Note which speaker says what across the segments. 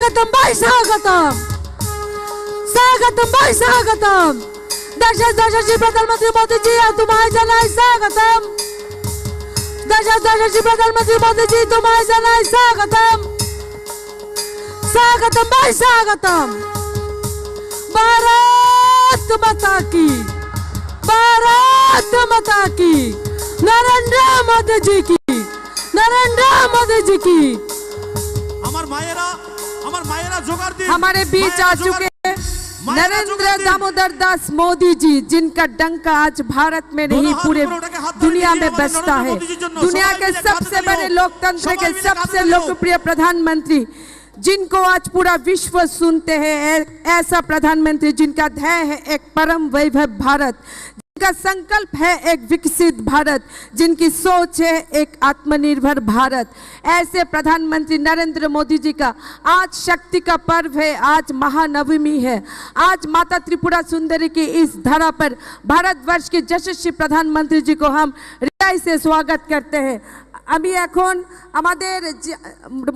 Speaker 1: स्वागतम भाई स्वागतम स्वागतम भाई स्वागतम देशाची प्रधानमंत्री मोदी जी तुम्हारे जनाय स्वागतम देशाची प्रधानमंत्री मोदी जी तुम्हारे जनाय स्वागतम स्वागतम भाई स्वागतम भारत माता की नरेंद्र मोदी जी की हमारे बीच आ चुके नरेंद्र दामोदर दास मोदी जी, जिनका डंका आज भारत में नहीं पूरे दुनिया में बजता है। दुनिया के सबसे बड़े लोकतंत्र के सबसे लोकप्रिय प्रधानमंत्री, जिनको आज पूरा विश्व सुनते हैं, ऐसा प्रधानमंत्री जिनका ध्येय है एक परम वैभव भारत, जिनका संकल्प है एक विकसित भारत, जिनकी सोच है एक आत्मनिर्भर भारत, ऐसे प्रधानमंत्री नरेंद्र मोदी जी का आज शक्ति का पर्व है। आज महानवमी है। आज माता त्रिपुरा सुंदरी की इस धरा पर भारतवर्ष के यशस्वी प्रधानमंत्री जी को हम हृदय से स्वागत करते हैं। আমি এখন আমাদের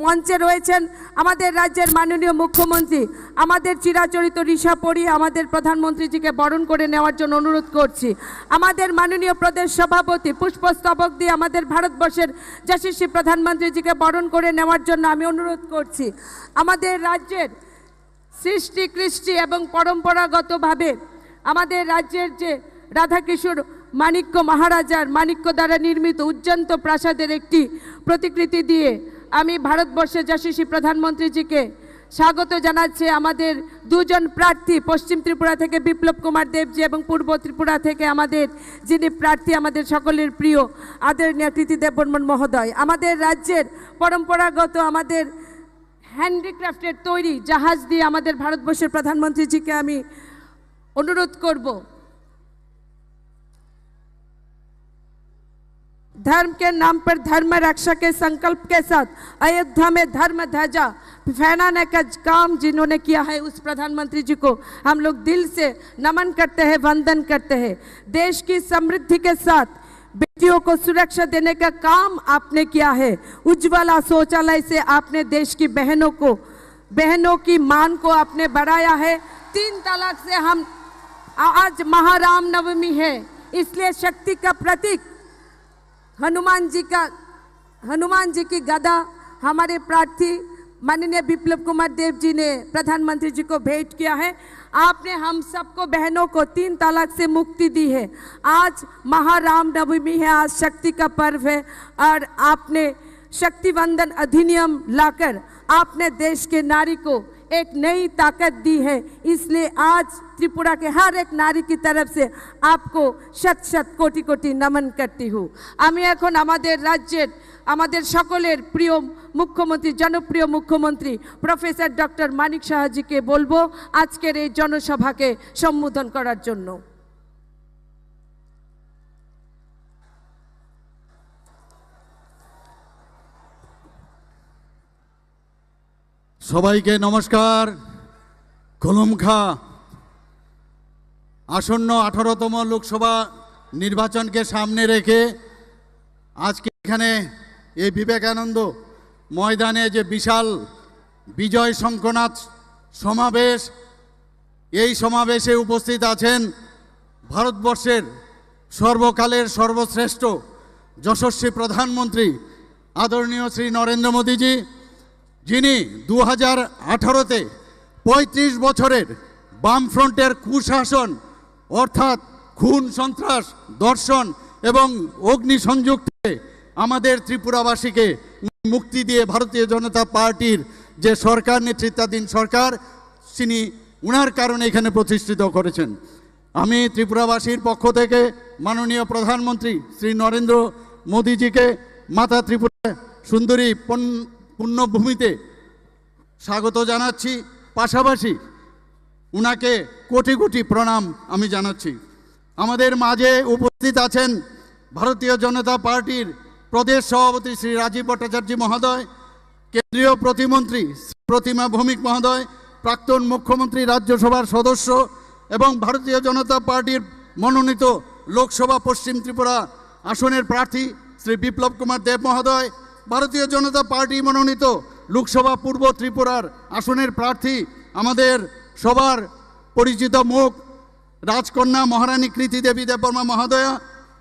Speaker 1: মঞ্চে রয়েছেন আমাদের রাজ্যের মাননীয় মুখ্যমন্ত্রী, আমাদের চিরাচরিত ঋষা পড়ি আমাদের প্রধানমন্ত্রীজিকে বরণ করে নেওয়ার জন্য অনুরোধ করছি। আমাদের মাননীয় প্রদেশ সভাপতি পুষ্পস্তবক দিয়ে আমাদের ভারতবর্ষের যশস্বী প্রধানমন্ত্রীজিকে বরণ করে নেওয়ার জন্য আমি অনুরোধ করছি। আমাদের রাজ্যের সৃষ্টি কৃষ্টি এবং পরম্পরাগতভাবে আমাদের রাজ্যের যে রাধাকিশোর মানিক্য মহারাজার মানিক্য দ্বারা নির্মিত উজ্জন্ত প্রাসাদের একটি প্রতিকৃতি দিয়ে আমি ভারতবর্ষের যশস্বী প্রধানমন্ত্রীজিকে স্বাগত জানাচ্ছি। আমাদের দুজন প্রার্থী, পশ্চিম ত্রিপুরা থেকে বিপ্লব কুমার দেবজি এবং পূর্ব ত্রিপুরা থেকে আমাদের যিনি প্রার্থী আমাদের সকলের প্রিয় আদরণীয় কৃতি দেববর্মন মহোদয়। আমাদের রাজ্যের পরম্পরাগত আমাদের হ্যান্ডিক্রাফটের তৈরি জাহাজ দিয়ে আমাদের ভারতবর্ষের প্রধানমন্ত্রীজিকে আমি অনুরোধ করব। धर्म के नाम पर धर्म रक्षा के संकल्प के साथ अयोध्या में धर्म ध्वजा फहराने का काम जिन्होंने किया है, उस प्रधानमंत्री जी को हम लोग दिल से नमन करते हैं, वंदन करते हैं। देश की समृद्धि के साथ बेटियों को सुरक्षा देने का काम आपने किया है। उज्ज्वला शौचालय से आपने देश की बहनों की मान को आपने बढ़ाया है। 3 तलाक से हम आज महाराम नवमी है, इसलिए शक्ति का प्रतीक हनुमान जी की गदा हमारे प्रार्थी माननीय विप्लव कुमार देव जी ने प्रधानमंत्री जी को भेंट किया है। आपने हम सबको बहनों को 3 तलाक से मुक्ति दी है। आज महाराम नवमी है, आज शक्ति का पर्व है और आपने शक्ति वंदन अधिनियम लाकर आपने देश के नारी को एक नई ताकत दी है। इसलिए आज त्रिपुरा के हर एक नारी की तरफ से आपको शत शत कोटि कोटि नमन करती हूँ। আমি এখন আমাদের রাজ্যের আমাদের সকলের প্রিয় মুখ্যমন্ত্রী, জনপ্রিয় মুখ্যমন্ত্রী প্রফেসর ডক্টর মানিক সাহাজিকে বলবো আজকের এই জনসভাকে সম্বোধন করার জন্য।
Speaker 2: সবাইকে নমস্কার। কলমখা আসন্ন 18তম লোকসভা নির্বাচনকে সামনে রেখে আজকে এখানে এই বিবেকানন্দ ময়দানে যে বিশাল বিজয় শঙ্খনাথ সমাবেশ, এই সমাবেশে উপস্থিত আছেন ভারতবর্ষের সর্বকালের সর্বশ্রেষ্ঠ যশস্বী প্রধানমন্ত্রী আদরণীয় শ্রী নরেন্দ্র মোদীজি, যিনি 2018-তে 35 বছরের বামফ্রন্টের কুশাসন অর্থাৎ খুন, সন্ত্রাস, দর্শন এবং অগ্নিসংযোগ থেকে আমাদের ত্রিপুরাবাসীকে মুক্তি দিয়ে ভারতীয় জনতা পার্টির যে সরকার, নেতৃত্বাধীন সরকার, তিনি উনার কারণে এখানে প্রতিষ্ঠিত করেছেন। আমি ত্রিপুরাবাসীর পক্ষ থেকে মাননীয় প্রধানমন্ত্রী শ্রী নরেন্দ্র মোদীজিকে মাতা ত্রিপুরা সুন্দরী পুণ্যভূমিতে স্বাগত জানাচ্ছি। পাশাপাশি উনাকে কোটি কোটি প্রণাম আমি জানাচ্ছি। আমাদের মাঝে উপস্থিত আছেন ভারতীয় জনতা পার্টির প্রদেশ সভাপতি শ্রী রাজীব ভট্টাচার্য মহোদয়, কেন্দ্রীয় প্রতিমন্ত্রী প্রতিমা ভৌমিক মহোদয়, প্রাক্তন মুখ্যমন্ত্রী রাজ্যসভার সদস্য এবং ভারতীয় জনতা পার্টির মনোনীত লোকসভা পশ্চিম ত্রিপুরা আসনের প্রার্থী শ্রী বিপ্লব কুমার দেব মহোদয়, ভারতীয় জনতা পার্টি মনোনীত লোকসভা পূর্ব ত্রিপুরার আসনের প্রার্থী আমাদের সবার পরিচিত মুখ রাজকন্যা মহারানী কৃতি দেবী দেববর্মা মহোদয়া,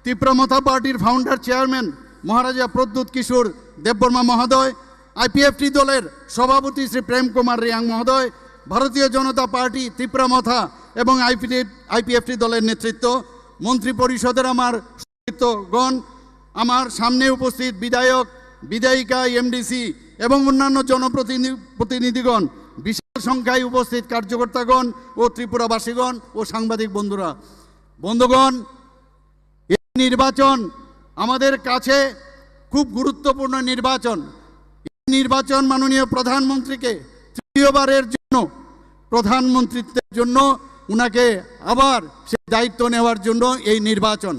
Speaker 2: তীব্রমথা পার্টির ফাউন্ডার চেয়ারম্যান মহারাজা প্রদ্যুৎ কিশোর দেববর্মা মহোদয়, আইপিএফটি দলের সভাপতি শ্রী প্রেম কুমার রিয়াং মহোদয়, ভারতীয় জনতা পার্টি তীব্রমথা এবং আইপিএফটি দলের নেতৃত্ব, মন্ত্রী পরিষদের আমার গণ, আমার সামনে উপস্থিত বিধায়ক, বিধায়িকা, এমডিসি এবং অন্যান্য জনপ্রতিনিধিগণ, বিশাল সংখ্যায় উপস্থিত কার্যকর্তাগণ ও ত্রিপুরাবাসীগণ ও সাংবাদিক বন্ধুগণ, এই নির্বাচন আমাদের কাছে খুব গুরুত্বপূর্ণ নির্বাচন। এই নির্বাচন মাননীয় প্রধানমন্ত্রীকে তৃতীয়বারের জন্য প্রধানমন্ত্রীত্বের জন্য উনাকে আবার সে দায়িত্ব নেওয়ার জন্য এই নির্বাচন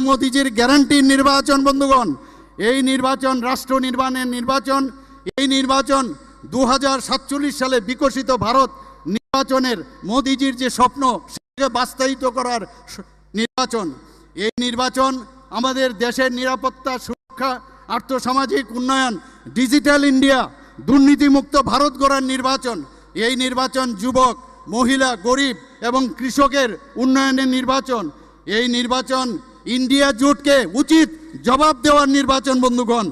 Speaker 2: মোদিজির গ্যারান্টির নির্বাচন। বন্ধুগণ, এই নির্বাচন রাষ্ট্র নির্মাণের নির্বাচন। এই নির্বাচন 2047 সালে বিকশিত ভারত নির্বাচনের মোদিজির যে স্বপ্ন সেটাকে বাস্তবায়িত করার নির্বাচন। এই নির্বাচন আমাদের দেশের নিরাপত্তা, সুরক্ষা, আর্থসামাজিক উন্নয়ন, ডিজিটাল ইন্ডিয়া, দুর্নীতিমুক্ত ভারত গড়ার নির্বাচন। এই নির্বাচন যুবক, মহিলা, গরিব এবং কৃষকের উন্নয়নের নির্বাচন। এই নির্বাচন ইন্ডিয়া জোটকে উচিত জবাব দেওয়ার নির্বাচন। বন্ধুগণ,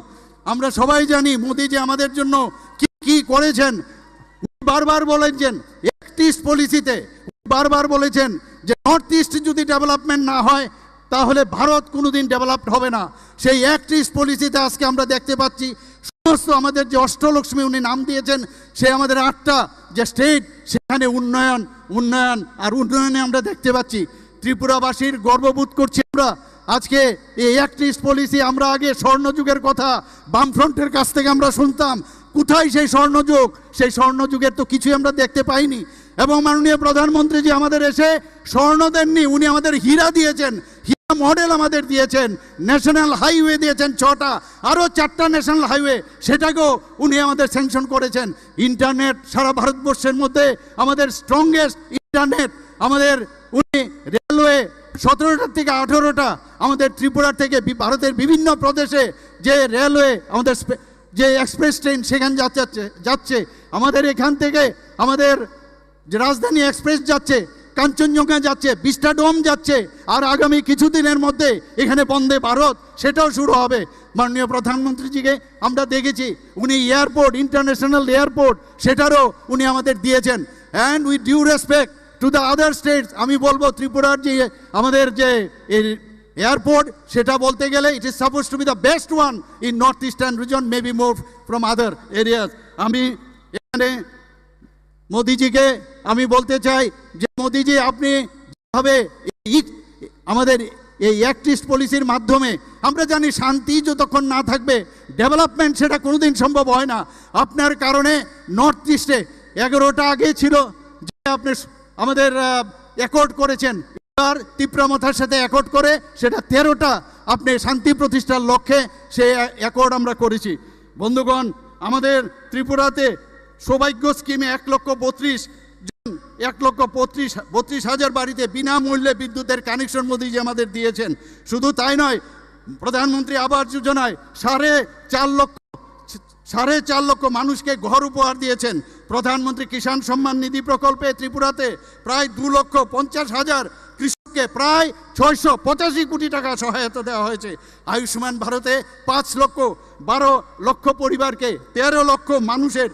Speaker 2: আমরা সবাই জানি মোদিজি আমাদের জন্য কি করেছেন। বারবার বলেছেন অ্যাক্ট ইস্ট পলিসিতে, বারবার বলেছেন যে নর্থ ইস্ট যদি ডেভেলপমেন্ট না হয় তাহলে ভারত কোনোদিন ডেভেলপড হবে না। সেই অ্যাক্ট ইস্ট পলিসিতে আজকে আমরা দেখতে পাচ্ছি সমস্ত আমাদের যে অষ্টলক্ষ্মী উনি নাম দিয়েছেন, সে আমাদের 8টা যে স্টেট, সেখানে উন্নয়নে আমরা দেখতে পাচ্ছি। ত্রিপুরাবাসীর গর্ববোধ করছি আমরা আজকে এই অ্যাক্ট ইস্ট পলিসি। আমরা আগে স্বর্ণযুগের কথা বামফ্রন্টের কাছ থেকে আমরা শুনতাম, কোথায় সেই স্বর্ণযুগ? সেই স্বর্ণযুগের তো কিছুই আমরা দেখতে পাইনি। এবং মাননীয় প্রধানমন্ত্রীজি আমাদের এসে স্বর্ণ দেননি, উনি আমাদের হীরা দিয়েছেন, হীরা মডেল আমাদের দিয়েছেন, ন্যাশনাল হাইওয়ে দিয়েছেন 6টা, আরও 4টা ন্যাশনাল হাইওয়ে সেটাকেও উনি আমাদের স্যাংশন করেছেন। ইন্টারনেট সারা ভারতবর্ষের মধ্যে আমাদের স্ট্রংগেস্ট ইন্টারনেট আমাদের উনি, রেলওয়ে 17টা থেকে 18টা আমাদের ত্রিপুরা থেকে ভারতের বিভিন্ন প্রদেশে যে রেলওয়ে আমাদের যে এক্সপ্রেস ট্রেন সেখানে যাচ্ছে আমাদের এখান থেকে, আমাদের যে রাজধানী এক্সপ্রেস যাচ্ছে, কাঞ্চনজঙ্ঘা যাচ্ছে, বিস্টাডোম যাচ্ছে, আর আগামী কিছুদিনের মধ্যে এখানে বন্দে ভারত সেটাও শুরু হবে। মাননীয় প্রধানমন্ত্রীজিকে আমরা দেখেছি উনি এয়ারপোর্ট, ইন্টারন্যাশনাল এয়ারপোর্ট সেটারও উনি আমাদের দিয়েছেন। And with due respect to the other states, আমি বলবো ত্রিপুরার যে আমাদের যে এয়ারপোর্ট সেটা বলতে গেলে it is suppose two B the best one in north eastern reason, maybe more from other areas. আমি এখানে মোদিজিকে আমি বলতে চাই যে মোদিজি, আপনি যেভাবে আমাদের এই অ্যাক্ট ইস্ট পলিসির মাধ্যমে, আমরা জানি শান্তি যতক্ষণ না থাকবে ডেভেলপমেন্ট সেটা কোনোদিন সম্ভব হয় না। আপনার কারণে নর্থ ইস্টে 11টা আগে ছিল যে আপনি আমাদের অ্যাকর্ড করেছেন, এবার তীব্রমথার সাথে অ্যাকর্ড করে সেটা 13টা আপনি শান্তি প্রতিষ্ঠার লক্ষ্যে সে অ্যাকর্ড আমরা করেছি। বন্ধুগণ, আমাদের ত্রিপুরাতে সৌভাগ্য স্কিমে 1,32,000 বাড়িতে বিনামূল্যে বিদ্যুতের কানেকশন মোদিজি আমাদের দিয়েছেন। শুধু তাই নয়, প্রধানমন্ত্রী আবাস যোজনায় 4.5 লক্ষ মানুষকে ঘর উপহার দিয়েছেন। প্রধানমন্ত্রী কিষাণ সম্মান নিধি প্রকল্পে ত্রিপুরাতে প্রায় 2,50,000 কৃষককে প্রায় 685 কোটি টাকা সহায়তা দেওয়া হয়েছে। আয়ুষ্মান ভারতে 5,12 লক্ষ পরিবারকে 13 লক্ষ মানুষের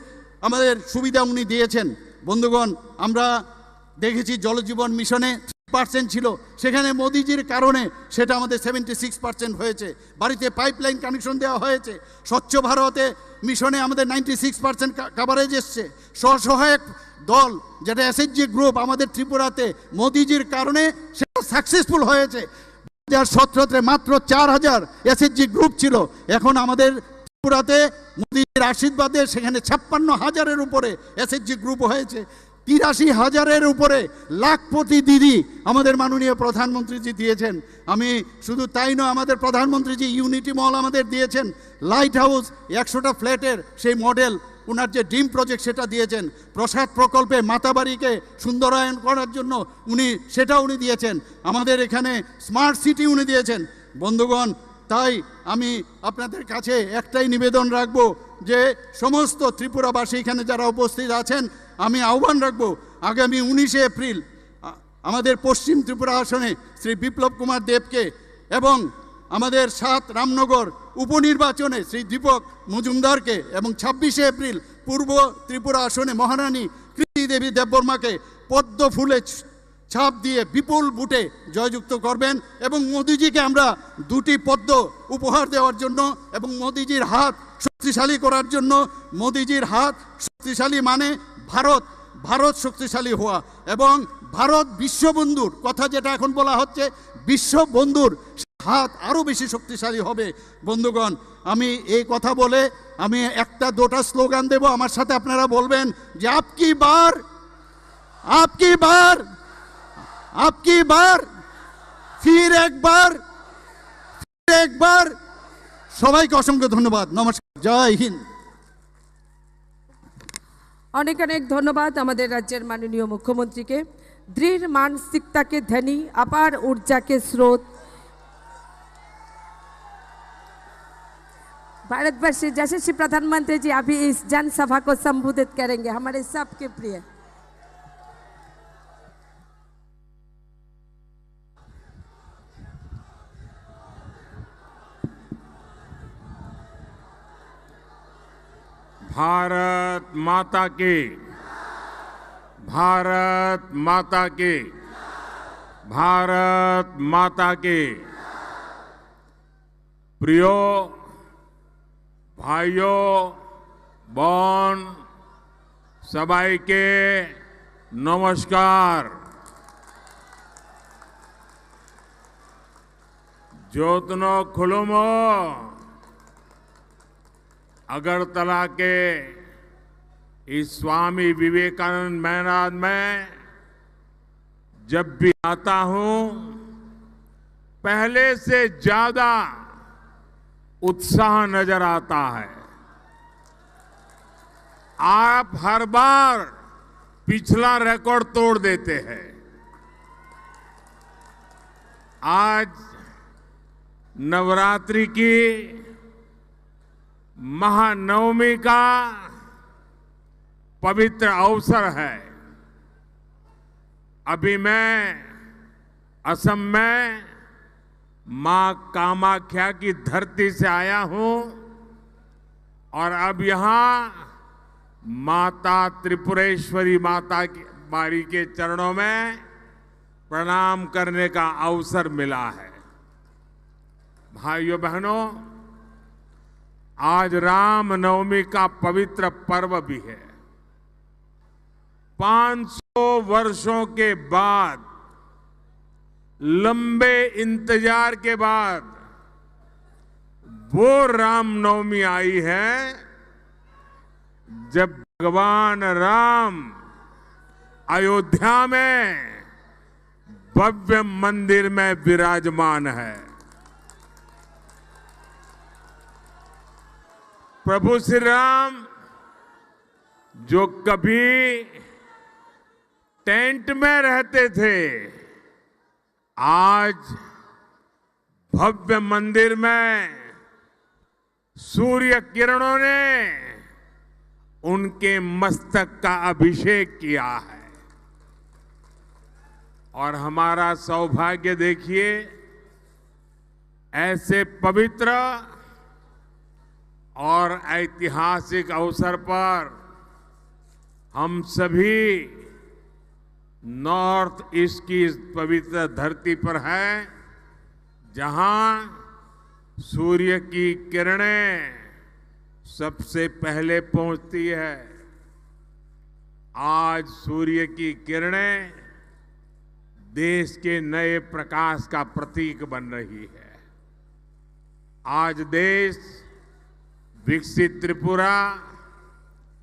Speaker 2: আমাদের সুবিধা উনি দিয়েছেন। বন্ধুগণ, আমরা দেখেছি জলজীবন মিশনে 3% ছিল, সেখানে মোদিজির কারণে সেটা আমাদের 76% হয়েছে। বাড়িতে পাইপলাইন কানেকশন দেওয়া হয়েছে। স্বচ্ছ ভারতে মিশনে আমাদের 96% কাভারেজ এসছে। স্বসহায়ক দল যেটা এসএইচজি গ্রুপ আমাদের ত্রিপুরাতে মোদিজির কারণে সেটা সাকসেসফুল হয়েছে। 2017-তে মাত্র 4,000 এসএইচজি গ্রুপ ছিল, এখন আমাদের ত্রিপুরাতে মোদিজির আশীর্বাদে সেখানে 56,000-এর উপরে এসএইচজি গ্রুপ হয়েছে। 83,000-এর উপরে লাখপতি দিদি আমাদের মাননীয় প্রধানমন্ত্রীজি দিয়েছেন। আমি শুধু তাই নয়, আমাদের প্রধানমন্ত্রীজি ইউনিটি মল আমাদের দিয়েছেন, লাইট হাউস 100টা ফ্ল্যাটের সেই মডেল ওনার যে ড্রিম প্রজেক্ট সেটা দিয়েছেন। প্রসাদ প্রকল্পে মাতাবাড়িকে সুন্দরায়ন করার জন্য উনি দিয়েছেন। আমাদের এখানে স্মার্ট সিটি উনি দিয়েছেন। বন্ধুগণ, তাই আমি আপনাদের কাছে একটাই নিবেদন রাখবো যে সমস্ত ত্রিপুরাবাসী এখানে যারা উপস্থিত আছেন, আমি আহ্বান রাখবো আগামী 19শে এপ্রিল আমাদের পশ্চিম ত্রিপুরা আসনে শ্রী বিপ্লব কুমার দেবকে এবং আমাদের 7 রামনগর উপনির্বাচনে শ্রী দীপক মজুমদারকে এবং 26শে এপ্রিল পূর্ব ত্রিপুরা আসনে মহারানী কৃতি দেবী দেববর্মাকে পদ্ম ফুলে ছাপ দিয়ে বিপুল ভোটে জয়যুক্ত করবেন এবং মোদিজিকে আমরা 2টি পদ্ম উপহার দেওয়ার জন্য এবং মোদিজির হাত শক্তিশালী করার জন্য, মোদিজির হাত শক্তিশালী মানে ভারত শক্তিশালী হওয়া এবং ভারত বিশ্ববন্ধুর কথা যেটা এখন বলা হচ্ছে, বিশ্ববন্ধুর হাত আরও বেশি শক্তিশালী হবে। বন্ধুগণ, আমি এই কথা বলে আমি 1-2টা স্লোগান দেব, আমার সাথে আপনারা বলবেন যে আপকি বার আপকি বার आपकी बार फिर एक बार সবাইকে অসংখ্য ধন্যবাদ। নমস্কার, জয় হিন্দ।
Speaker 1: অনেক অনেক ধন্যবাদ আমাদের রাজ্যের মাননীয় মুখ্যমন্ত্রীকে। দৃঢ় मानसिकता के धनी, अपार ऊर्जा के स्रोत, भारतवर्ष यशस्वी प्रधानमंत्री जी अभी इस जनसभा को संबोधित करेंगे। हमारे सबके प्रिय
Speaker 3: भारत माता की, भारत माता की, भारत माता की। प्रियो भाइयों बहन सबाई के नमस्कार। ज्योतनो खुलुमो अगरतला के इस स्वामी विवेकानंद मैदान में जब भी आता हूं, पहले से ज्यादा उत्साह नजर आता है। आप हर बार पिछला रिकॉर्ड तोड़ देते हैं। आज नवरात्रि की महानवमी का पवित्र अवसर है। अभी मैं असम में मां कामाख्या की धरती से आया हूं और अब यहां माता त्रिपुरेश्वरी माता की बारी के चरणों में प्रणाम करने का अवसर मिला है। भाइयों बहनों, आज राम नवमी का पवित्र पर्व भी है। 500 वर्षों के बाद, लंबे इंतजार के बाद वो राम नवमी आई है जब भगवान राम अयोध्या में भव्य मंदिर में विराजमान है। प्रभु श्री राम जो कभी टेंट में रहते थे, आज भव्य मंदिर में सूर्य किरणों ने उनके मस्तक का अभिषेक किया है। और हमारा सौभाग्य देखिए, ऐसे पवित्र और ऐतिहासिक अवसर पर हम सभी नॉर्थ ईस्ट की इस पवित्र धरती पर हैं, जहां सूर्य की किरणें सबसे पहले पहुंचती है। आज सूर्य की किरणें देश के नए प्रकाश का प्रतीक बन रही है। आज देश विकसित त्रिपुरा,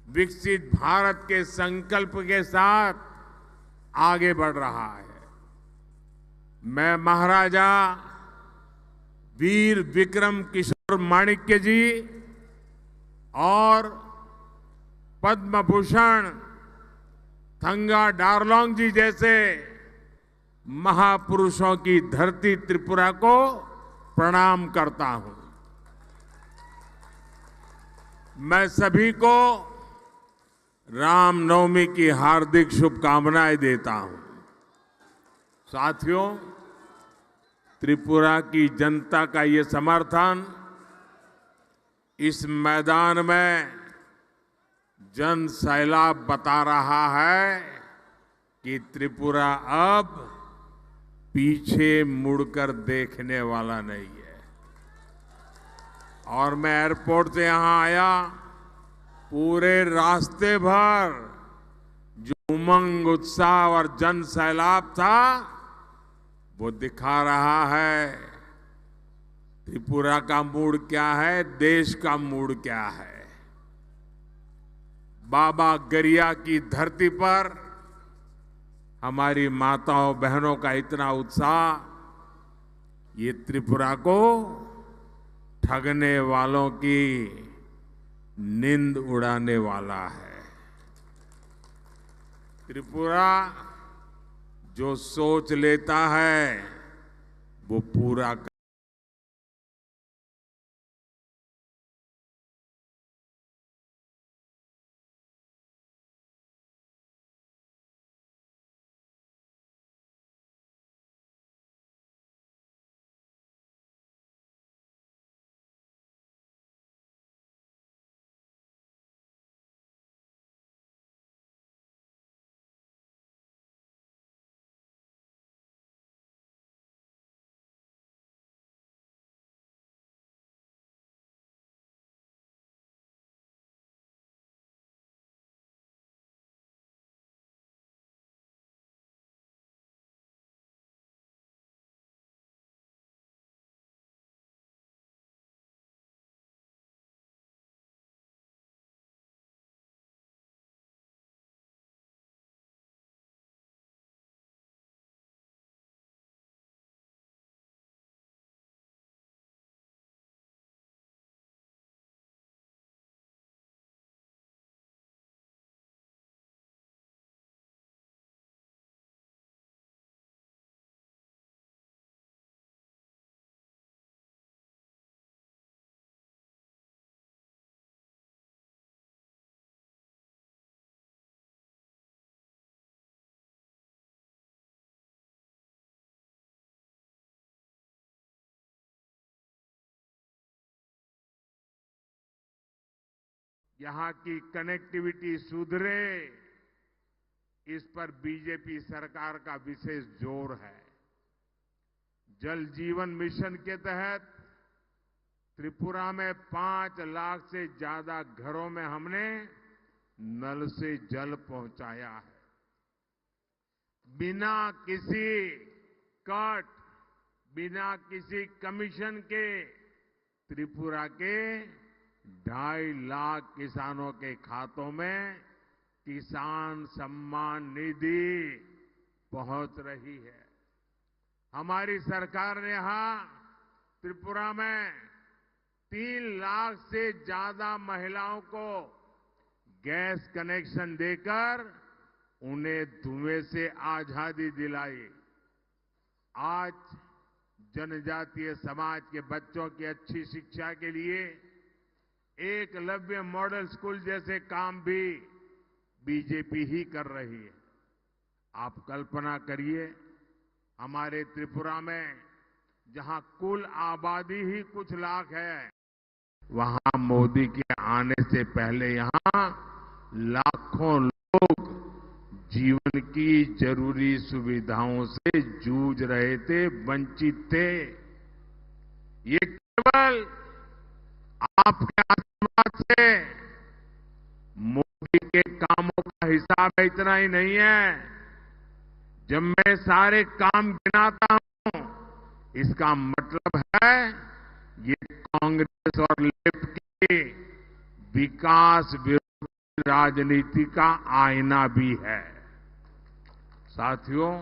Speaker 3: विकसित भारत के संकल्प के साथ आगे बढ़ रहा है। मैं महाराजा वीर विक्रम किशोर माणिक्य जी और पद्म भूषण थंगा डारलोंग जी जैसे महापुरुषों की धरती त्रिपुरा को प्रणाम करता हूं। मैं सभी को रामनवमी की हार्दिक शुभकामनाएं देता हूं। साथियों, त्रिपुरा की जनता का ये समर्थन इस मैदान में जन सैलाब बता रहा है कि त्रिपुरा अब पीछे मुड़कर देखने वाला नहीं है। और मैं एयरपोर्ट से यहां आया, पूरे रास्ते भर जो उमंग, उत्साह और जन सैलाब था वो दिखा रहा है त्रिपुरा का मूड क्या है, देश का मूड क्या है। बाबा गरिया की धरती पर हमारी माताओं बहनों का इतना उत्साह, ये त्रिपुरा को ठगने वालों की नींद उड़ाने वाला है। त्रिपुरा जो सोच लेता है वो पूरा कर। यहां की कनेक्टिविटी सुधरे, इस पर बीजेपी सरकार का विशेष जोर है। जल जीवन मिशन के तहत त्रिपुरा में 5 लाख से ज्यादा घरों में हमने नल से जल पहुंचाया है। बिना किसी कट, बिना किसी कमीशन के त्रिपुरा के 2.5 लाख किसानों के खातों में किसान सम्मान निधि पहुंच रही है। हमारी सरकार ने यहां त्रिपुरा में 3 लाख से ज्यादा महिलाओं को गैस कनेक्शन देकर उन्हें धुएं से आजादी दिलाई। आज जनजातीय समाज के बच्चों की अच्छी शिक्षा के लिए एकलव्य मॉडल स्कूल जैसे काम भी बीजेपी ही कर रही है। आप कल्पना करिए, हमारे त्रिपुरा में जहां कुल आबादी ही कुछ लाख है, वहां मोदी के आने से पहले यहां लाखों लोग जीवन की जरूरी सुविधाओं से जूझ रहे थे, वंचित थे। ये केवल आपके आशीर्वाद से, मोदी के कामों का हिसाब इतना ही नहीं है। जब मैं सारे काम गिनाता हूं, इसका मतलब है ये कांग्रेस और लेफ्ट की विकास विरोधी राजनीति का आईना भी है। साथियों,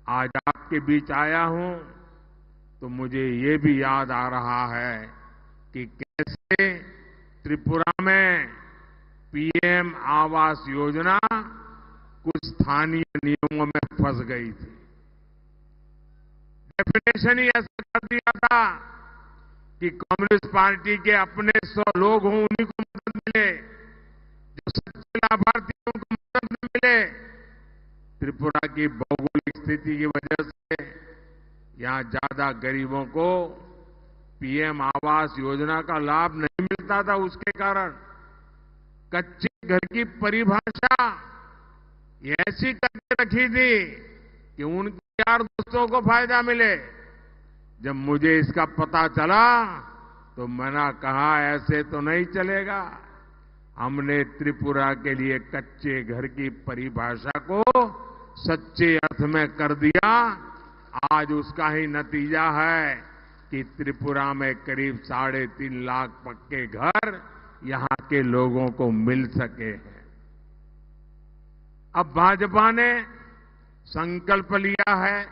Speaker 3: आज आपके बीच आया हूं तो मुझे ये भी याद आ रहा है कि कैसे त्रिपुरा में पीएम आवास योजना कुछ स्थानीय नियमों में फंस गई थी। डेफिनेशन ही ऐसा कर दिया था कि कम्युनिस्ट पार्टी के अपने 100 लोग हों उन्हीं को मदद मिले, जो सच्चे लाभार्थी हैं उनको मदद न मिले। त्रिपुरा की भौगोलिक स्थिति की वजह से यहाँ ज्यादा गरीबों को पीएम आवास योजना का लाभ नहीं मिलता था। उसके कारण कच्चे घर की परिभाषा ये ऐसी करके रखी थी कि उनके यार दोस्तों को फायदा मिले। जब मुझे इसका पता चला तो मैंने कहा ऐसे तो नहीं चलेगा। हमने त्रिपुरा के लिए कच्चे घर की परिभाषा को सच्चे अर्थ में कर दिया। आज उसका ही नतीजा है कि त्रिपुरा में करीब 3.5 लाख पक्के घर यहां के लोगों को मिल सके हैं। अब भाजपा ने संकल्प लिया है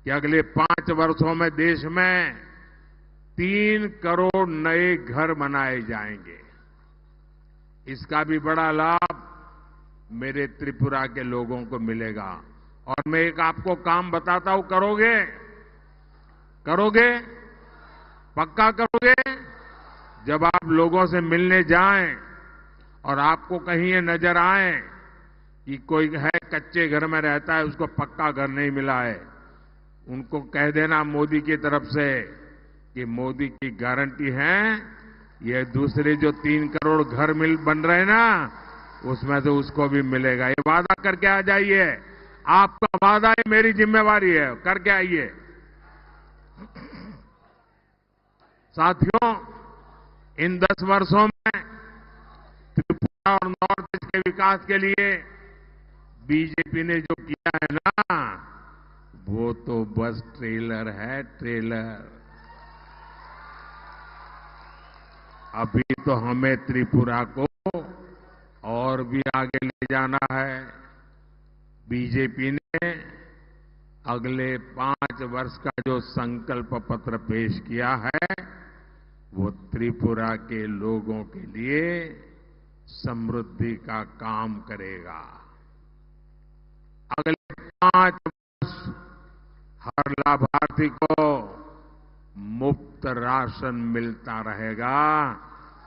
Speaker 3: कि अगले 5 वर्षों में देश में 3 करोड़ नए घर बनाए जाएंगे। इसका भी बड़ा लाभ मेरे त्रिपुरा के लोगों को मिलेगा। और मैं एक आपको काम बताता हूं, करोगे? करोगे? पक्का करोगे? जब आप लोगों से मिलने जाएं और आपको कहीं ये नजर आए कि कोई है कच्चे घर में रहता है, उसको पक्का घर नहीं मिला है, उनको कह देना मोदी की तरफ से कि मोदी की गारंटी है ये दूसरे जो 3 करोड़ घर बन रहे हैं ना, उसमें से उसको भी मिलेगा। ये वादा करके आ जाइए। आपका वादा है, मेरी जिम्मेवारी है, करके आइए। साथियों, इन 10 वर्षों में त्रिपुरा और नॉर्थ ईस्ट के विकास के लिए बीजेपी ने जो किया है ना, वो तो बस ट्रेलर है, ट्रेलर। अभी तो हमें त्रिपुरा को और भी आगे ले जाना है। बीजेपी ने अगले 5 वर्ष का जो संकल्प पत्र पेश किया है, वो त्रिपुरा के लोगों के लिए समृद्धि का काम करेगा। अगले 5 वर्ष हर लाभार्थी को मुफ्त राशन मिलता रहेगा,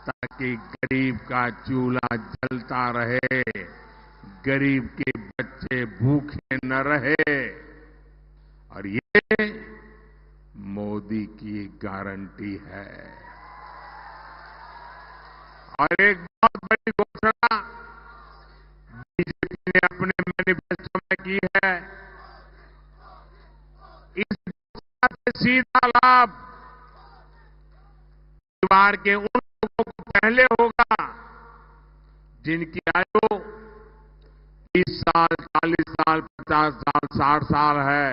Speaker 3: ताकि गरीब का चूल्हा जलता रहे, गरीब के बच्चे भूखे न रहे। और ये मोदी की गारंटी है। और एक बहुत बड़ी घोषणा बीजेपी ने अपने मैनिफेस्टो में की है। इस घोषणा से सीधा लाभ परिवार के उन लोगों को पहले होगा जिनकी आयु 30 साल, 40 साल, 50 साल, 60 साल है,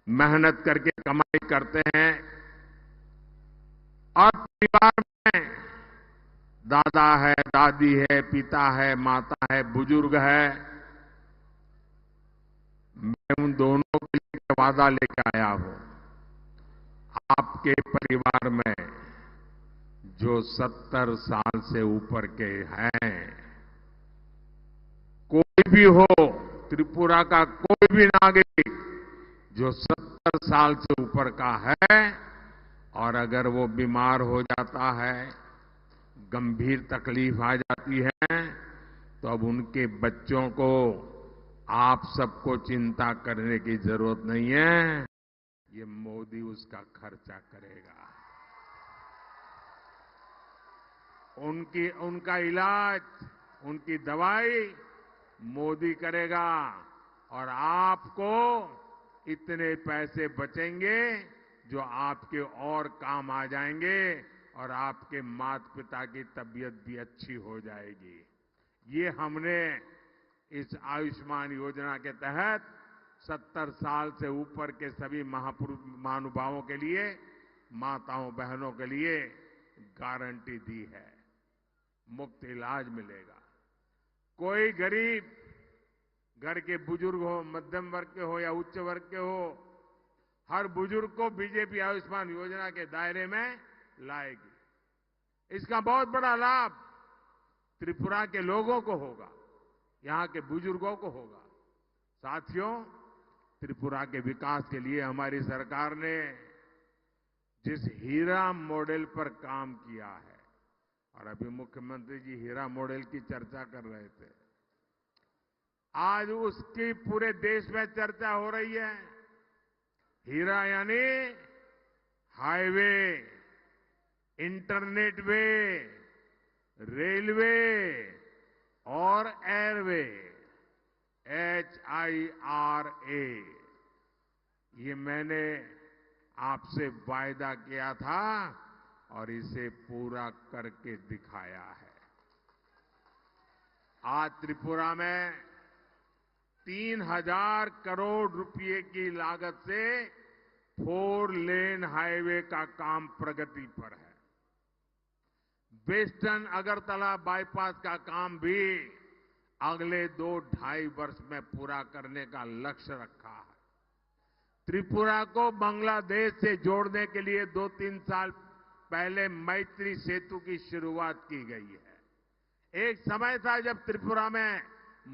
Speaker 3: मेहनत करके कमाई करते हैं और परिवार में दादा है, दादी है, पिता है, माता है, बुजुर्ग है। मैं उन दोनों के लिए वादा लेकर आया हूं। आपके परिवार में जो 70 साल से ऊपर के हैं, कोई भी हो, त्रिपुरा का कोई भी नागरिक जो 70 साल से ऊपर का है और अगर वो बीमार हो जाता है, गंभीर तकलीफ आ जाती है, तो अब उनके बच्चों को आप सबको चिंता करने की जरूरत नहीं है। ये मोदी उसका खर्चा करेगा। उनका इलाज, उनकी दवाई मोदी करेगा और आपको इतने पैसे बचेंगे जो आपके और काम आ जाएंगे और आपके माता पिता की तबीयत भी अच्छी हो जाएगी। ये हमने इस आयुष्मान योजना के तहत 70 साल से ऊपर के सभी महानुभावों के लिए, माताओं बहनों के लिए गारंटी दी है। मुफ्त इलाज मिलेगा। कोई गरीब घर के बुजुर्ग हो, मध्यम वर्ग के हो या उच्च वर्ग के हो, हर बुजुर्ग को बीजेपी आयुष्मान योजना के दायरे में लाएगी। इसका बहुत बड़ा लाभ त्रिपुरा के लोगों को होगा, यहां के बुजुर्गों को होगा। साथियों, त्रिपुरा के विकास के लिए हमारी सरकार ने जिस हीरा मॉडल पर काम किया है, और अभी मुख्यमंत्री जी हीरा मॉडल की चर्चा कर रहे थे, आज उसकी पूरे देश में चर्चा हो रही है। हीरा यानी हाईवे, इंटरनेट वे, रेलवे और एयरवे, HIRA। ये मैंने आपसे वायदा किया था और इसे पूरा करके दिखाया है। आज त्रिपुरा में 3000 करोड़ रुपए की लागत से 4 लेन हाईवे का काम प्रगति पर है। वेस्टर्न अगरतला बाईपास का काम भी अगले 2-2.5 वर्ष में पूरा करने का लक्ष्य रखा है। त्रिपुरा को बांग्लादेश से जोड़ने के लिए 2-3 साल पहले मैत्री सेतु की शुरुआत की गई है। एक समय था जब त्रिपुरा में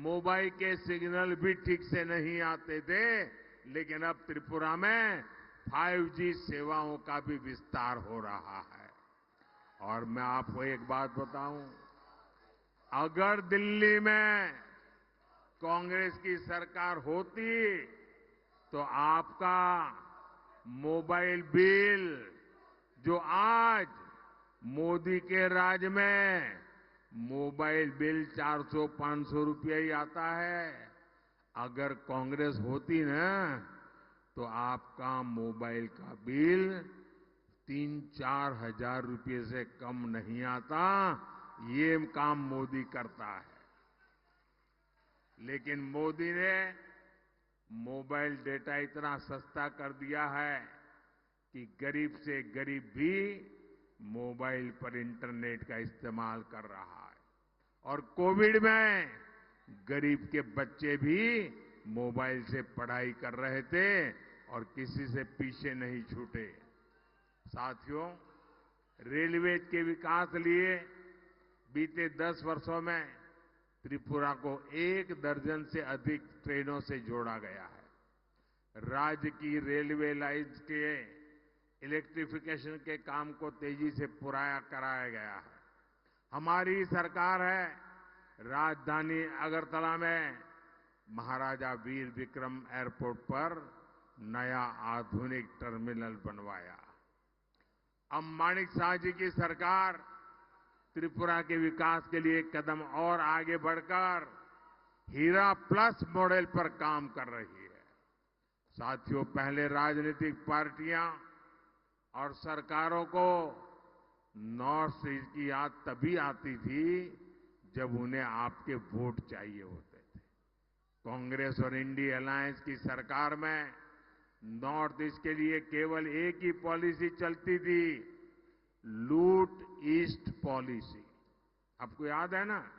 Speaker 3: मोबाइल के सिग्नल भी ठीक से नहीं आते थे, लेकिन अब त्रिपुरा में 5G सेवाओं का भी विस्तार हो रहा है। और मैं आपको एक बात बताऊं, अगर दिल्ली में कांग्रेस की सरकार होती तो आपका मोबाइल बिल, जो आज मोदी के राज में मोबाइल बिल 400-500 रुपया ही आता है, अगर कांग्रेस होती ना तो आपका मोबाइल का बिल 3-4 हजार रुपये से कम नहीं आता। ये काम मोदी करता है। लेकिन मोदी ने मोबाइल डेटा इतना सस्ता कर दिया है कि गरीब से गरीब भी मोबाइल पर इंटरनेट का इस्तेमाल कर रहा है। और कोविड में गरीब के बच्चे भी मोबाइल से पढ़ाई कर रहे थे और किसी से पीछे नहीं छूटे। साथियों, रेलवे के विकास लिए बीते 10 वर्षों में त्रिपुरा को 1 दर्जन से अधिक ट्रेनों से जोड़ा गया है। राज्य की रेलवे लाइंस के इलेक्ट्रिफिकेशन के काम को तेजी से पूरा कराया गया है। हमारी सरकार है, राजधानी अगरतला में महाराजा वीर विक्रम एयरपोर्ट पर नया आधुनिक टर्मिनल बनवाया। अब माणिक साह जी की सरकार त्रिपुरा के विकास के लिए एक कदम और आगे बढ़कर हीरा प्लस मॉडल पर काम कर रही है। साथियों, पहले राजनीतिक पार्टियां और सरकारों को नॉर्थ ईस्ट की याद तभी आती थी जब उन्हें आपके वोट चाहिए होते थे। कांग्रेस और इंडिया अलायंस की सरकार में नॉर्थ ईस्ट के लिए केवल एक ही पॉलिसी चलती थी, लूट ईस्ट पॉलिसी। आपको याद है ना,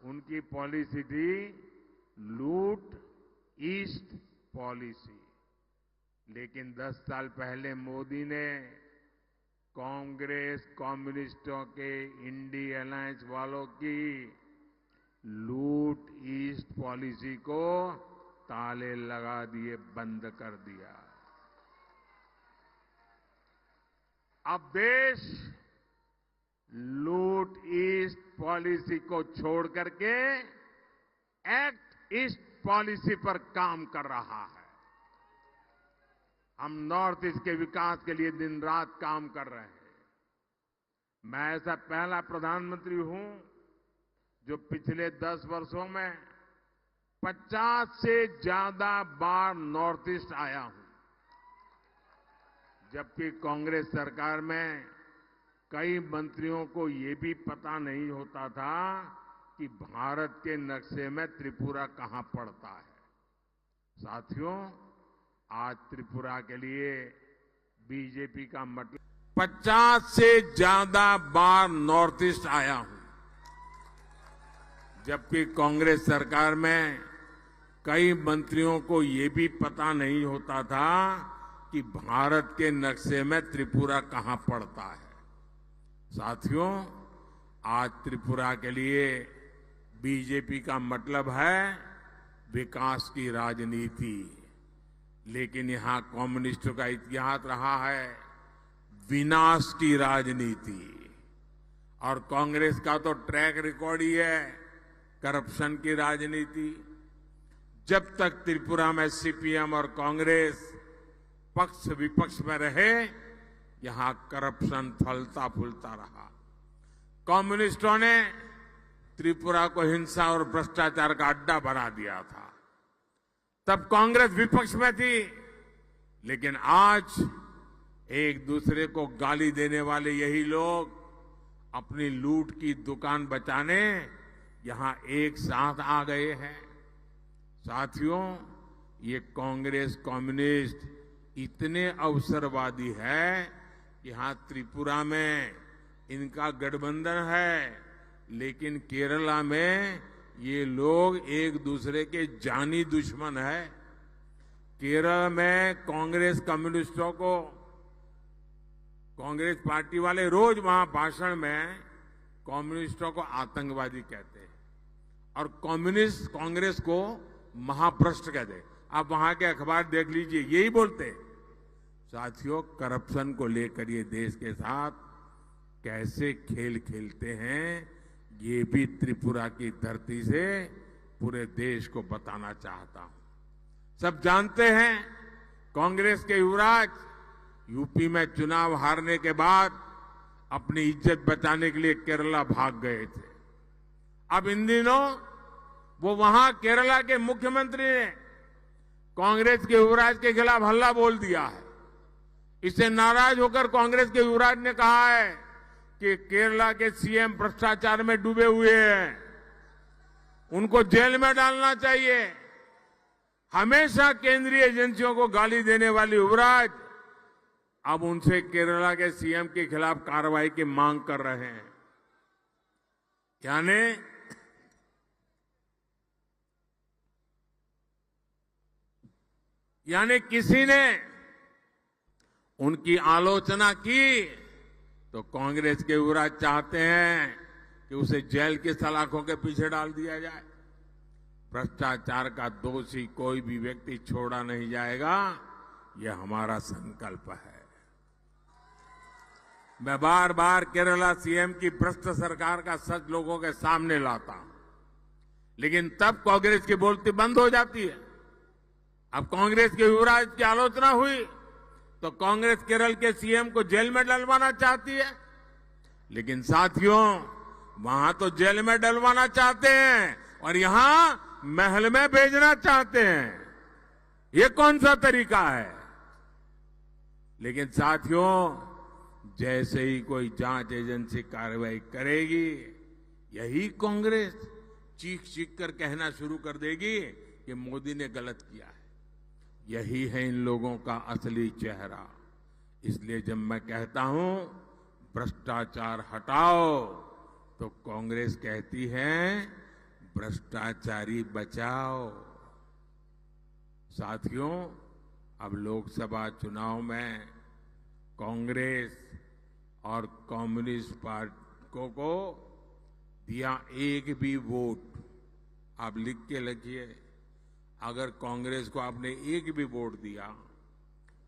Speaker 3: उनकी पॉलिसी थी लूट ईस्ट पॉलिसी। लेकिन 10 साल पहले मोदी ने कांग्रेस, कम्युनिस्टों के, इंडिया अलायंस वालों की लूट ईस्ट पॉलिसी को ताले लगा दिए, बंद कर दिया। अब देश लूट ईस्ट पॉलिसी को छोड़ करके एक्ट ईस्ट पॉलिसी पर काम कर रहा है। हम नॉर्थ ईस्ट के विकास के लिए दिन रात काम कर रहे हैं। मैं ऐसा पहला प्रधानमंत्री हूं जो पिछले 10 वर्षों में 50 से ज्यादा बार नॉर्थ ईस्ट आया हूं। जबकि कांग्रेस सरकार में कई मंत्रियों को ये भी पता नहीं होता था कि भारत के नक्शे में त्रिपुरा कहां पड़ता है। साथियों, आज त्रिपुरा के लिए बीजेपी का मतलब 50 से ज्यादा बार नॉर्थ ईस्ट आया हूं। जबकि कांग्रेस सरकार में कई मंत्रियों को ये भी पता नहीं होता था कि भारत के नक्शे में त्रिपुरा कहां पड़ता है। साथियों, आज त्रिपुरा के लिए बीजेपी का मतलब है विकास की राजनीति, लेकिन यहां कम्युनिस्टों का इतिहास रहा है विनाश की राजनीति, और कांग्रेस का तो ट्रैक रिकॉर्ड ही है करप्शन की राजनीति। जब तक त्रिपुरा में सीपीएम और कांग्रेस पक्ष विपक्ष में रहे, यहां करप्शन फलता फूलता रहा। कम्युनिस्टों ने त्रिपुरा को हिंसा और भ्रष्टाचार का अड्डा बना दिया था। तब कांग्रेस विपक्ष में थी, लेकिन आज एक दूसरे को गाली देने वाले यही लोग अपनी लूट की दुकान बचाने यहां एक साथ आ गए हैं। साथियों, ये कांग्रेस कम्युनिस्ट इतने अवसरवादी है, यहां त्रिपुरा में इनका गठबंधन है, लेकिन केरला में ये लोग एक दूसरे के जानी दुश्मन है। केरल में कांग्रेस कम्युनिस्टों को, कांग्रेस पार्टी वाले रोज वहां भाषण में कम्युनिस्टों को आतंकवादी कहते हैं और कम्युनिस्ट कांग्रेस को महाभ्रष्ट कहते हैं। आप वहां के अखबार देख लीजिए, यही बोलते हैं। साथियों, करप्शन को लेकर ये देश के साथ कैसे खेल खेलते हैं, ये भी त्रिपुरा की धरती से पूरे देश को बताना चाहता हूं। सब जानते हैं कांग्रेस के युवराज यूपी में चुनाव हारने के बाद अपनी इज्जत बचाने के लिए केरला भाग गए थे। अब इन दिनों वो वहां केरला के मुख्यमंत्री ने कांग्रेस के युवराज के खिलाफ हल्ला बोल दिया है। इससे नाराज होकर कांग्रेस के युवराज ने कहा है कि केरला के सीएम भ्रष्टाचार में डूबे हुए हैं, उनको जेल में डालना चाहिए। हमेशा केंद्रीय एजेंसियों को गाली देने वाले युवराज अब उनसे केरला के सीएम के खिलाफ कार्रवाई की मांग कर रहे हैं। यानी किसी ने उनकी आलोचना की तो कांग्रेस के युवराज चाहते हैं कि उसे जेल की सलाखों के पीछे डाल दिया जाए। भ्रष्टाचार का दोषी कोई भी व्यक्ति छोड़ा नहीं जाएगा, यह हमारा संकल्प है। मैं बार बार केरला सीएम की भ्रष्ट सरकार का सच लोगों के सामने लाता हूं, लेकिन तब कांग्रेस की बोलती बंद हो जाती है। अब कांग्रेस के युवराज की आलोचना हुई तो कांग्रेस केरल के सीएम को जेल में डलवाना चाहती है, लेकिन साथियों, वहां तो जेल में डलवाना चाहते हैं और यहां महल में भेजना चाहते हैं। ये कौन सा तरीका है? लेकिन साथियों, जैसे ही कोई जांच एजेंसी कार्रवाई करेगी, यही कांग्रेस चीख चीख कर कहना शुरू कर देगी कि मोदी ने गलत किया है। यही है इन लोगों का असली चेहरा। इसलिए जब मैं कहता हूं भ्रष्टाचार हटाओ, तो कांग्रेस कहती है भ्रष्टाचारी बचाओ। साथियों, अब लोकसभा चुनाव में कांग्रेस और कम्युनिस्ट पार्टियों को दिया एक भी वोट, आप लिख के लिखिए, अगर कांग्रेस को आपने एक भी वोट दिया,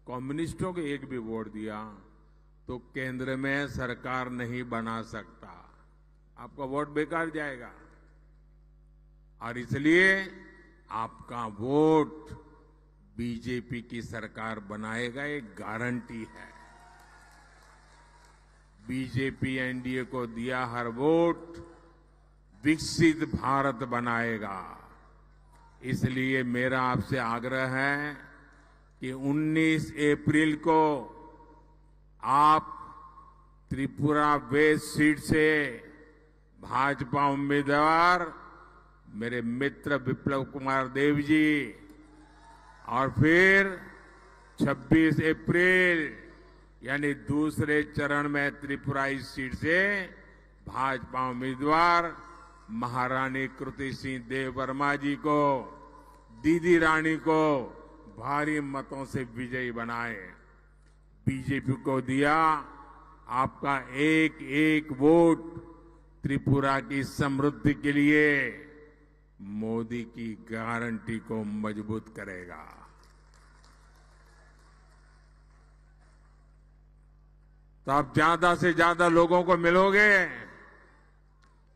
Speaker 3: कम्युनिस्टों को एक भी वोट दिया, तो केंद्र में सरकार नहीं बना सकता, आपका वोट बेकार जाएगा। और इसलिए आपका वोट बीजेपी की सरकार बनाएगा, एक गारंटी है। बीजेपी एनडीए को दिया हर वोट विकसित भारत बनाएगा। इसलिए मेरा आपसे आग्रह है कि 19 अप्रैल को आप त्रिपुरा वेस्ट सीट से भाजपा उम्मीदवार मेरे मित्र विप्लव कुमार देव जी, और फिर 26 अप्रैल यानी दूसरे चरण में त्रिपुरा इस सीट से भाजपा उम्मीदवार महारानी कृति सिंह देव वर्मा जी को, दीदी रानी को भारी मतों से विजयी बनाए। बीजेपी को दिया आपका एक एक वोट त्रिपुरा की समृद्धि के लिए मोदी की गारंटी को मजबूत करेगा। तो आप ज्यादा से ज्यादा लोगों को मिलोगे,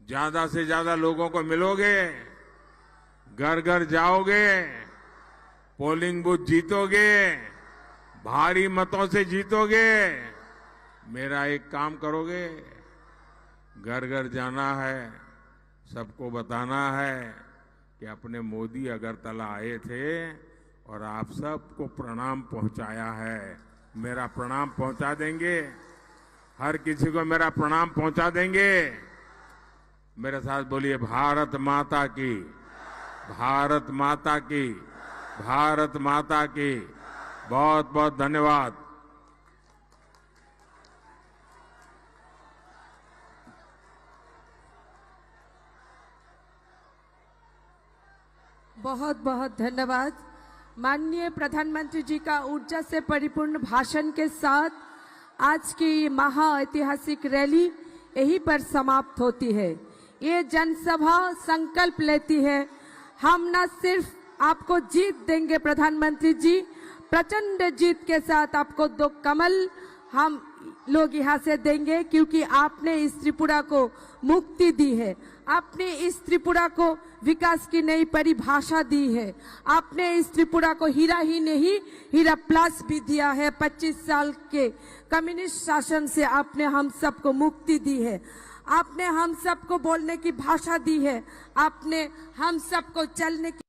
Speaker 3: ज्यादा से ज्यादा लोगों को मिलोगे, घर घर जाओगे, पोलिंग बूथ जीतोगे, भारी मतों से जीतोगे। मेरा एक काम करोगे, घर घर जाना है, सबको बताना है कि अपने मोदी अगरतला आए थे और आप सबको प्रणाम पहुंचाया है। मेरा प्रणाम पहुंचा देंगे, हर किसी को मेरा प्रणाम पहुंचा देंगे। मेरे साथ बोलिए, भारत माता की, भारत माता की, भारत माता की। बहुत बहुत धन्यवाद।
Speaker 1: बहुत बहुत धन्यवाद। माननीय प्रधानमंत्री जी का ऊर्जा से परिपूर्ण भाषण के साथ आज की ये महाऐतिहासिक रैली यहीं पर समाप्त होती है। ये जनसभा संकल्प लेती है, हम न सिर्फ आपको जीत देंगे प्रधानमंत्री जी, प्रचंड जीत के साथ आपको 2 कमल हम लोग यहाँ से देंगे, क्योंकि आपने इस त्रिपुरा को मुक्ति दी है, आपने इस त्रिपुरा को विकास की नई परिभाषा दी है, आपने इस त्रिपुरा को हीरा ही नहीं हीरा प्लस भी दिया है। 25 साल के कम्युनिस्ट शासन से आपने हम सबको मुक्ति दी है, आपने हम सबको बोलने की भाषा दी है, आपने हम सबको चलने की